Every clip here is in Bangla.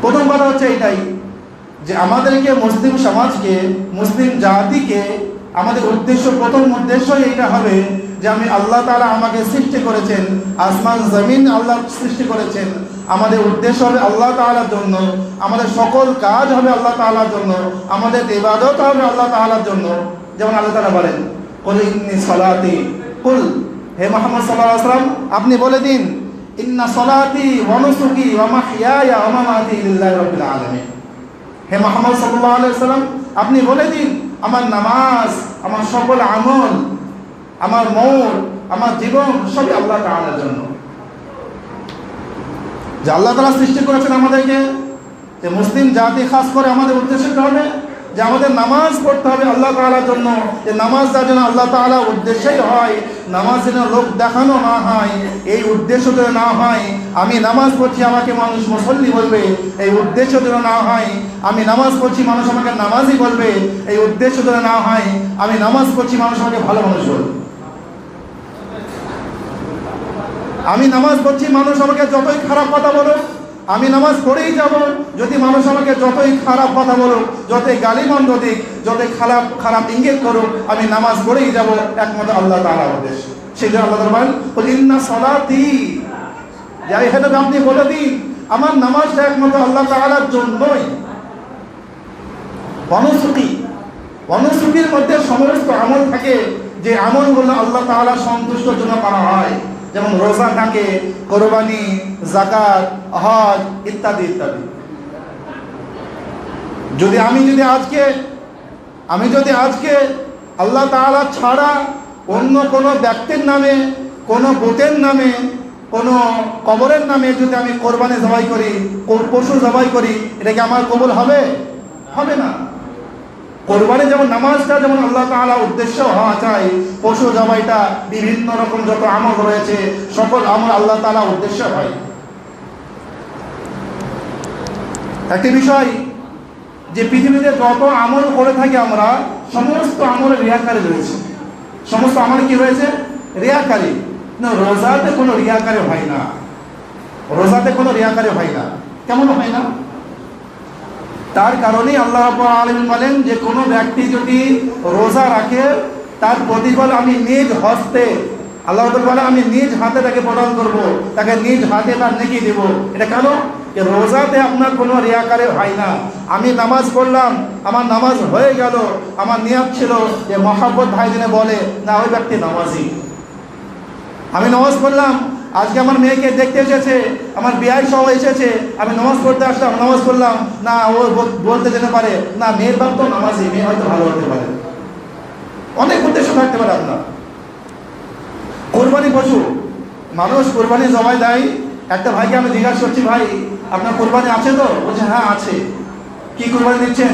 প্রথম কথা হচ্ছে এটাই যে আমাদেরকে মুসলিম সমাজকে, মুসলিম জাতিকে আমাদের উদ্দেশ্য, প্রথম উদ্দেশ্যই এইটা হবে যে আমি আল্লাহ তাআলা আমাকে সৃষ্টি করেছেন, আসমান জমিন আল্লাহ সৃষ্টি করেছেন, আমাদের উদ্দেশ্য হবে আল্লাহ তাআলার জন্য, আমাদের সকল কাজ হবে আল্লাহ তাআলার জন্য, আমাদের ইবাদত হবে আল্লাহ তাআলার জন্য। যেমন আল্লাহ তাআলা বলেন, কুল ইন্নী সলাতি, কুল, হে মুহাম্মদ সাল্লাল্লাহু আলাইহি ওয়াসাল্লাম আপনি বলে দিন, ইন্না সলাতি ওয়া নুসুকি ওয়া মাহইয়ায়া ওয়া মামাতি লিল্লাহি রাব্বিল আলামিন। হে মুহাম্মদ সাল্লাল্লাহু আলাইহি ওয়াসাল্লাম আপনি বলে দিন, আমার নামাজ, আমার সকল আমল, আমার মৌত, আমার জীবন সবই আল্লাহ তাআলার জন্য। যে আল্লাহ তাআলা সৃষ্টি করেছেন আমাদেরকে, যে মুসলিম জাতি খাস করে আমাদের উদ্দেশ্যটা হবে যে আমাদের নামাজ পড়তে হবে আল্লাহ তাআলার জন্য, যে নামাজটা যেন আল্লাহ তাআলার উদ্দেশ্যেই হয়, নামাজ যেন লোক দেখানো না হয়, এই উদ্দেশ্য যেন না হয় আমি নামাজ পড়ছি আমাকে মানুষ মুসল্লি বলবে, এই উদ্দেশ্য যেন না হয় আমি নামাজ পড়ছি মানুষ আমাকে নামাজি বলবে, এই উদ্দেশ্য যেন না হয় আমি নামাজ পড়ছি মানুষ আমাকে ভালো মানুষ বলবে। আমি নামাজ পড়ছি মানুষ আমাকে যতই খারাপ কথা বলো আমি নামাজ পড়েই যাব, যদি মানুষ আমাকে যতই খারাপ কথা বলুক, যতই গালিমন্দ দিক, যতই খারাপ খারাপ ইঙ্গিত করুক, আমি নামাজ পড়েই যাব একমাত্র আল্লাহ তাআলার উদ্দেশ্যে। সেই জন্য আল্লাহ তাআলা বলেন, কুল ইন্না সলাতি, যাই হেতু আপনি বলে দিন আমার নামাজটা একমাত্র আল্লাহ তাআলার জন্যই। অনুসুকি, অনুসুকির মধ্যে সমস্ত আমল থাকে, যে আমলগুলো আল্লাহ তাআলার সন্তুষ্টর জন্য করা হয়, যেমন রোজা থাকে, কোরবানি, যাকাত, হজ ইত্যাদি ইত্যাদি। আমি যদি আজকে আল্লাহ তাআলা ছাড়া অন্য কোনো ব্যক্তির নামে, কোনো বুতের নামে, কোনো কবরের নামে যদি আমি কোরবানি জবাই করি, পশু জবাই করি, এটা কি আমার কবুল হবে? হবে না। কোরবানি যেমন, নামাজটা যেমন আল্লাহ তাআলা উদ্দেশ্য হওয়া চাই, পশু জবাইটা, বিভিন্ন রকম যত আমল রয়েছে সকল আমল আল্লাহ তাআলা উদ্দেশ্য হয়। একটি বিষয় যে পৃথিবীতে যত আমল করে থাকি আমরা, সমস্ত আমলে রিয়াকারী রয়েছে। সমস্ত আমলে কি রয়েছে? রিয়াকারী। না, রোজাতে কোনো রিয়াকারী হয় না, রোজাতে কোনো রিয়াকারী হয় না। কেমন হয় না? তার কারণেই আল্লাহ রাব্বুল আলামিন বলেন যে কোনো ব্যক্তি যদি রোজা রাখে তার প্রতিফল আমি নিজ হস্তে, আল্লাহ বলে আমি নিজ হাতে তাকে প্রদান করব, তাকে নিজ হাতে তার নেকি দেব। এটা কেন? যে রোজাতে আপনার কোনো রিয়াকারে হয় না। আমি নামাজ পড়লাম, আমার নামাজ হয়ে গেল, আমার নিয়ত ছিল যে মহাব্বত ভাই দিনে বলে না ওই ব্যক্তি নামাজি। আমি নামাজ পড়লাম, আজকে আমার মেয়েকে দেখতে এসেছে, আমার বিয়াই সহ এসেছে, আমি নামাজ পড়তে আসলাম, নামাজ পড়লাম না, ও বলতে যেতে পারে না মেয়ের বাপ তো নামাজি, মেয়ে হয়তো ভালো হতে পারে। অনেক উদ্দেশ্য থাকতে পারে আপনার। কোরবানি পশু, মানুষ কোরবানি জবাই দেয়। একটা ভাইকে আমি জিজ্ঞাসা করছি, ভাই আপনার কোরবানি আছে তো? বলছে হ্যাঁ আছে। কি কোরবানি দিচ্ছেন?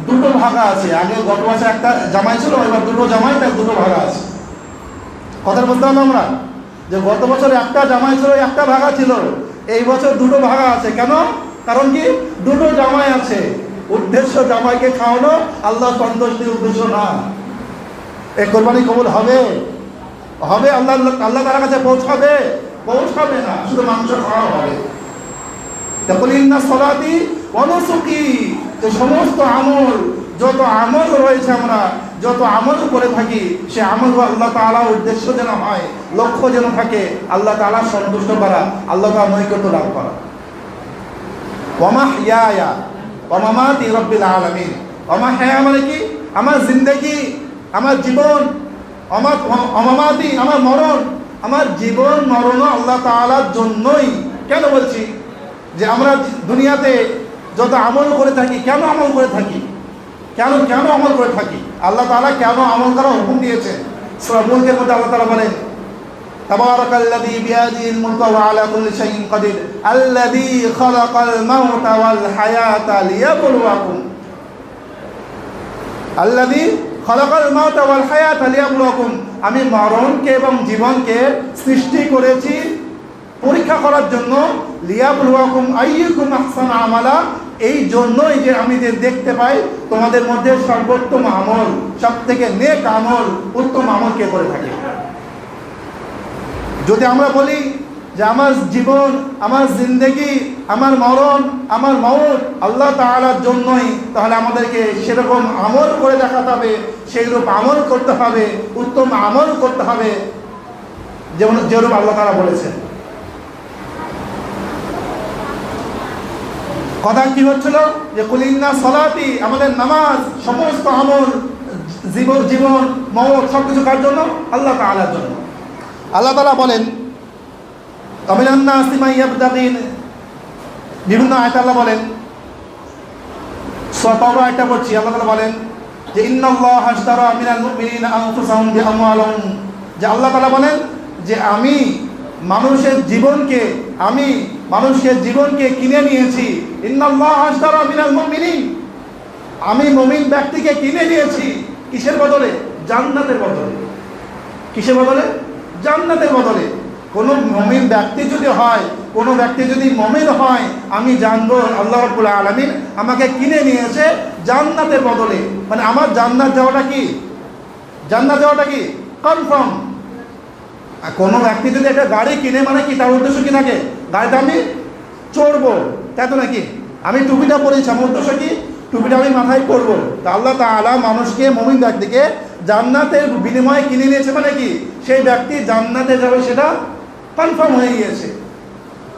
দুটো ভাগা আছে। আগে গত বছর একটা জামাই ছিল, এবার দুটো জামাই, তাই দুটো ভাগা আছে। কথা বলতে হবে আমরা যে গত বছর একটা জামাই ছিল, একটা ভাগা ছিল, এই বছর দুটো ভাগা আছে। কেন? কারণ কি? দুটো জামাই আছে। উদ্দেশ্য জামাইকে খাওয়ানো, আল্লাহ সন্তুষ্টির উদ্দেশ্য না। এই কোরবানি কবুল হবে? হবে। আল্লাহ তাআলার কাছে পৌঁছাবে? পৌঁছাবে না, শুধু মাংস খাওয়া হবে। তারপরে ইন্না সলাতি ওয়া নুসুকি, যে সমস্ত আমল, যত আমল রয়েছে আমরা যত আমল করে থাকি, সে আমল আল্লাহ তাআলার উদ্দেশ্য যেন হয়, লক্ষ্য যেন থাকে আল্লাহ তাআলা সন্তুষ্ট করা, আল্লাহ তাআলার নৈকট্য লাভ করা। ওয়া মাহইয়ায়া ওয়া মামাতি রাব্বিল আলামিন। ওয়া মাহইয়া মানে কি? আমার জিন্দেগি, আমার জীবন, অমামাতি আমার মরণ, আমার জীবন মরণও আল্লাহ তাআলার জন্যই। কেন বলছি? যে আমরা দুনিয়াতে যত আমল করে থাকি, কেন আমল করে থাকি? কেন আমল করে থাকি? আল্লাহ তাআলা কেন আমল করার হুকুম দিয়েছেন? সূরা মুলকের মধ্যে আল্লাহ তাআলা বলেন, তাবারাকাল্লাযী বিয়াদিহিল মুলকু ওয়া আলা কুল্লি শাইইন কাদির আল্লাযী খালাকাল মাউতা ওয়াল হায়াতা লিয়াবলুয়াকুম, আল্লাযী খালাকাল মাউতা ওয়াল হায়াতা লিয়াবলুয়াকুম, আমি মরণকে এবং জীবনকে সৃষ্টি করেছি পরীক্ষা করার জন্য। লিয়াবলুয়াকুম আইয়ুকুম আহসানু আমালা, এই জন্যই যে আমি যে দেখতে পাই তোমাদের মধ্যে সর্বোত্তম আমল, সব থেকে নেক আমল, উত্তম আমল কে করে থাকে। যদি আমরা বলি যে আমার জীবন, আমার জিন্দেগি, আমার মরণ, আমার মওত আল্লাহ তাআলার জন্যই, তাহলে আমাদেরকে সেরকম আমল করে দেখাতে হবে, সেইরূপ আমল করতে হবে, উত্তম আমল করতে হবে যেরূপ আল্লাহ তাআলা বলেছেন। কথা কি হচ্ছিল যে কুলিন্না সলাতি, আমাদের নামাজ, সমস্ত আমল, জীবন মওত সবকিছু কার জন্য? আল্লাহ তাআলার জন্য। আল্লাহ তাআলা বলেন আমিনান নাসি মান ইয়াবতাগিন, বিভিন্ন আয়াতে আল্লাহ বলেন, সূরা তাওবা আয়াতটা পড়ছি, আল্লাহ তাআলা বলেন যে ইন্নাল্লাহা আশতারা মিনাল মুমিনিনা আনফুসাহুম বিআমওয়ালিহিম, যে আল্লাহ তাআলা বলেন যে আমি মানুষের জীবনকে কিনে নিয়েছি। ইন্নাল্লাহা আশতারা মিনাল মুমিনিন, আমি মুমিন ব্যক্তিকে কিনে নিয়েছি কিসের বদলে? জান্নাতের বদলে। কিসের বদলে? জান্নাতের বদলে। কোনো মুমিন ব্যক্তি যদি হয়, কোনো ব্যক্তি যদি মুমিন হয়, আমি জানবো আল্লাহ রাব্বুল আলামিন আমাকে কিনে নিয়েছে জান্নাতের বদলে। মানে আমার জান্নাত যাওয়াটা কি? জান্নাত যাওয়াটা কি কনফার্ম। আর কোনো ব্যক্তি যদি একটা গাড়ি কিনে, মানে কি তার উদ্দেশ্য কি থাকে? গাড়িটা আমি চড়বো, তাই তো নাকি? আমি টুপিটা পরেছি, আমার উদ্দেশ্য কি? টুপিটা আমি মাথায় করবো। তা আল্লাহ তাআলা মানুষকে, মুমিন ব্যক্তিকে জান্নাতের বিনিময়ে কিনে নিয়েছে, মানে কি সেই ব্যক্তি জান্নাতে যাবে সেটা কনফার্ম হয়ে গিয়েছে।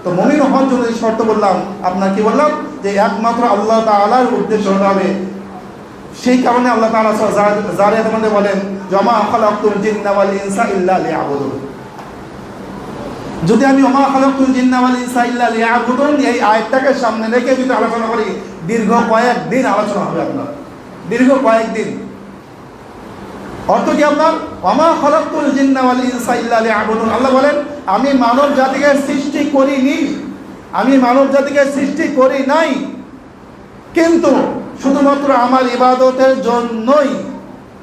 তো মুমিন হওয়ার জন্য এই শর্ত বললাম, আপনার কি বললাম যে একমাত্র আল্লাহ তাআলার উদ্দেশ্য হতে হবে। সেই কারণে আল্লাহ তাআলা যারিয়াতের মধ্যে বলেন ওমা খালাকতুল জিন্না ওয়াল ইনসা ইল্লা লিয়াবুদুন। যদি আমি ওমা খালাকতুল জিন্না ওয়াল ইনসা ইল্লা লিয়াবুদুন এই আয়াতটাকে সামনে রেখে যদি আলোচনা করি, দীর্ঘ কয়েকদিন আলোচনা হবে আপনার, দীর্ঘ কয়েকদিন। অর্থ কি আপনার? ওমা খালাকতুল জিন্না ওয়াল ইনসা ইল্লা লিয়াবুদুন। আল্লাহ বলেন আমি মানব জাতিকে সৃষ্টি করিনি, আমি মানব জাতিকে সৃষ্টি করি নাই, কিন্তু শুধুমাত্র আমার ইবাদতের জন্যই,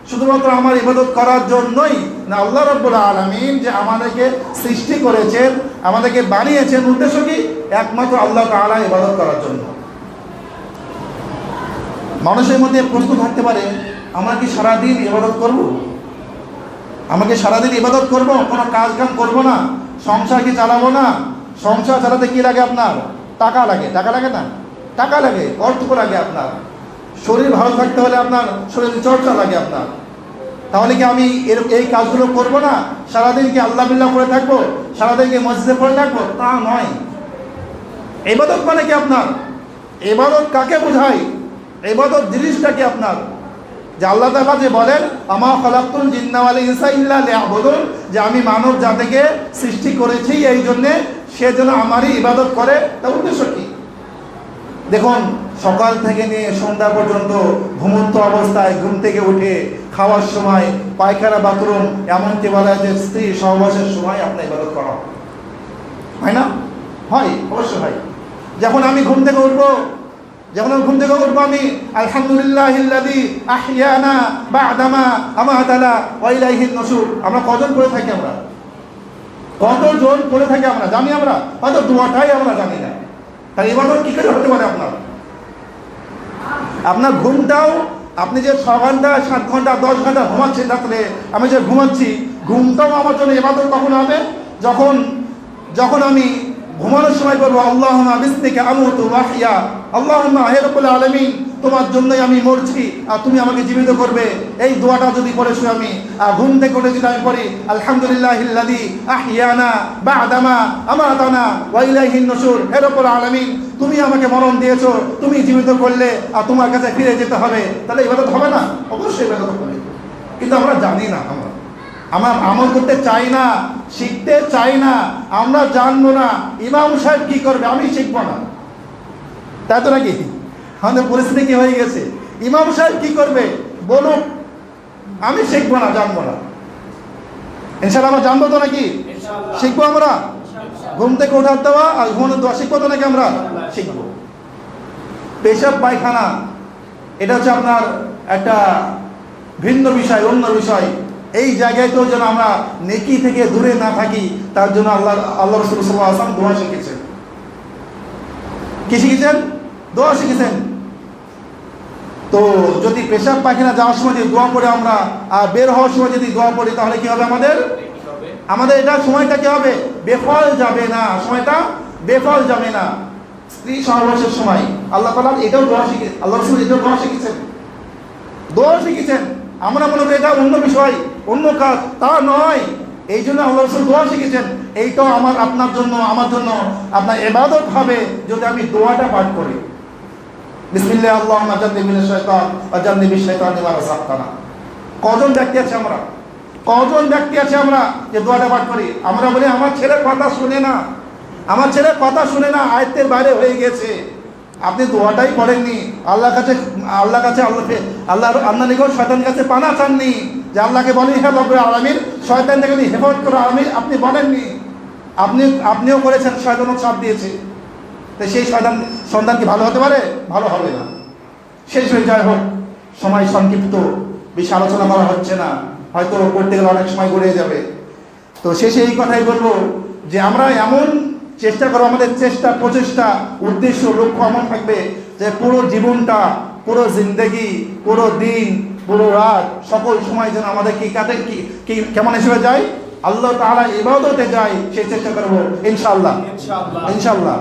শুধুমাত্র আমার ইবাদত করার জন্যই না। আল্লাহ রাব্বুল আলামিন যে আমাদেরকে সৃষ্টি করেছেন, আমাদেরকে বানিয়েছেন, উদ্দেশ্য কি? একমাত্র আল্লাহ তাআলা ইবাদত করার জন্য। মানুষের মধ্যে প্রশ্ন থাকতে পারে, আমরা কি সারাদিন ইবাদত করব? আমাকে সারাদিন ইবাদত করব, কোনো কাজ কাম করবো না, সংসার কি চালাবো না? সংসার চালাতে কি লাগে আপনার? টাকা লাগে। টাকা লাগে না? টাকা লাগে, অর্থ লাগে আপনার। শরীর ভালো থাকতে হলে আপনার শরীর চর্চা লাগে আপনার। তাহলে কি আমি এই কাজগুলো করব না? সারাদিন কি আল্লাহ বিল্লাহ করে থাকবো? সারাদিন কি মসজিদে পড়ে থাকবো? তা নয়। ইবাদত মানে কি আপনার? ইবাদত কাকে বোঝায়? ইবাদত জিনিসটা কি আপনার? যে আল্লাহ তাআলা যে বলেন আমা খালাকতুল জিন্না ওয়াল ইনসা ইল্লা লিয়াবুদুন, যে আমি মানব জাতিকে সৃষ্টি করেছি এই জন্যে সে যেন আমারই ইবাদত করে। তার উদ্দেশ্য কি? দেখুন, সকাল থেকে নিয়ে সন্ধ্যা পর্যন্ত ঘুমন্ত অবস্থায়, ঘুম থেকে উঠে খাওয়ার সময়, পায়খানা, বাথরুম, এমনকি বলা হয় যে স্ত্রী সহবাসের সময় আপনার ইবাদত করা হয় না? হয়, অবশ্যই হয়। যখন আমি ঘুম থেকে উঠবো, আমি আলহামদুলিল্লাহিল্লাযী আহইয়ানা বা'দামা আমাতানা ওয়া ইলাইহিন নুশুর। আমরা কজন পড়ে থাকি? আমরা কতজন পড়ে থাকি? আমরা জানি? আমরা হয়তো দোয়াটাই আমরা জানি না। তাই ইবাদত কি করে হতে পারে আপনার? আপনার ঘুমটাও, আপনি যে 6 ঘন্টা 7 ঘন্টা 10 ঘন্টা ঘুমাচ্ছেন রাত্রে, আমি যে ঘুমাচ্ছি, ঘুমটাও আমার জন্য ইবাদত কখন হবে? যখন আমি ঘুমানোর সময় বলবো আল্লাহুম্মা বিসমিকা আমুতু ওয়া আহইয়া, আল্লাহুম্মা হে রব্বুল আলামিন তোমার জন্যই আমি মরছি আর তুমি আমাকে জীবিত করবে। এই দোয়াটা যদি পড়ে শুয়ে আমি ঘুম থেকে উঠে যদি আমি পড়ি আলহামদুলিল্লাহিল্লাযী আহইয়ানা বা'দামা আমাতানা ওয়া ইলাইহিন নুশুর, হে রব্বুল আলামিন তুমি আমাকে মরণ দিয়েছো, তুমি জীবিত করলে আর তোমার কাছে ফিরে যেতে হবে, তাহলে ইবাদত হবে না? অবশ্যই ইবাদত হবে। কিন্তু আমরা জানি না, আমরা আমল করতে চাই না, শিখতে চাই না, আমরা জানবো না ইমাম সাহেব কি করবে, আমি শিখবো না, তাই তো নাকি? আমাদের পরিস্থিতি কি হয়ে গেছে? ইমাম সাহেব কি করবে বলুক, আমি শিখবো না, জানবো না। ইনশাআল্লাহ আমরা জানবো তো নাকি? শিখবো আমরা। ঘুম থেকে ওঠার দেওয়া আর ঘুমানোর দেওয়া শিখবো তো নাকি? আমরা শিখবো। পেশাব পায়খানা এটা হচ্ছে আপনার একটা ভিন্ন বিষয়, অন্য বিষয়। এই জায়গায় তো যেন আমরা নেকি থেকে দূরে না থাকি, তার জন্য আল্লাহ রাসূল সাল্লাল্লাহু আলাইহি ওয়াসাল্লাম দোয়া শিখেছেন। কি শিখেছেন? দোয়া শিখেছেন। তো যদি পেশাব পায়খানা যাওয়ার সময় যদি দোয়া পড়ে আমরা, আর বের হওয়ার সময় যদি দোয়া পড়ি, তাহলে কি হবে? আমাদের আমাদের এটা সময়টা কি হবে? বেফল যাবে না, সময়টা বেফল যাবে না। স্ত্রী সহবাসের সময় আল্লাহ তাআলা এটাও দোয়া শিখে, আল্লাহ রাসূল এটাও দোয়া শিখেছেন, দোয়া শিখেছেন। আমরা মনে করি এটা অন্য বিষয়, অন্য কাজ, তা নয়। এই জন্য আল্লাহ রাসূল দোয়া শিখেছেন। এইটাও আমার আপনার জন্য, আমার জন্য আপনার ইবাদত হবে যদি আমি দোয়াটা পাঠ করি, বিসমিল্লাহ আল্লাহুম্মা জান্নিবনি মিনাশ শাইতান ওয়া জান্নিবিশ শাইতানা মা রাযাকতানা। কজন ব্যক্তি আছে আমরা, কজন ব্যক্তি আছে আমরা যে দোয়াটা পাঠ করি? আমরা বলি আমার ছেলে কথা শুনে না, আমার ছেলে কথা শুনে না, আয়ত্তের বাইরে হয়ে গেছে। আপনি দোয়াটাই পড়েননি, আল্লাহর কাছে আল্লাহর নিকট শয়তানের কাছে পানা চাননি, যে আল্লাহকে বলেন হে রব্বুল আলামিন শয়তান থেকে হেফাজত করো, আপনি বলেননি। আপনিও করেছেন, শয়তানও চাপ দিয়েছে। তো সেই সন্তান কি ভালো হতে পারে? ভালো হবে না। শেষ হয়ে যায়, হোক, সময় সংক্ষিপ্ত, বেশি আলোচনা করা হচ্ছে না, হয়তো করতে গেলে অনেক সময় গড়িয়ে যাবে। তো শেষে এই কথাই বলবো যে আমরা এমন চেষ্টা করবো, আমাদের চেষ্টা, প্রচেষ্টা, উদ্দেশ্য, লক্ষ্য এমন থাকবে যে পুরো জীবনটা, পুরো জিন্দেগি, পুরো দিন, পুরো রাত, সকল সময় যেন আমাদের কি কেমন হিসেবে যায়? আল্লাহ তাআলা ইবাদতে যায়, সেই চেষ্টা করবো ইনশাআল্লাহ, ইনশাআল্লাহ।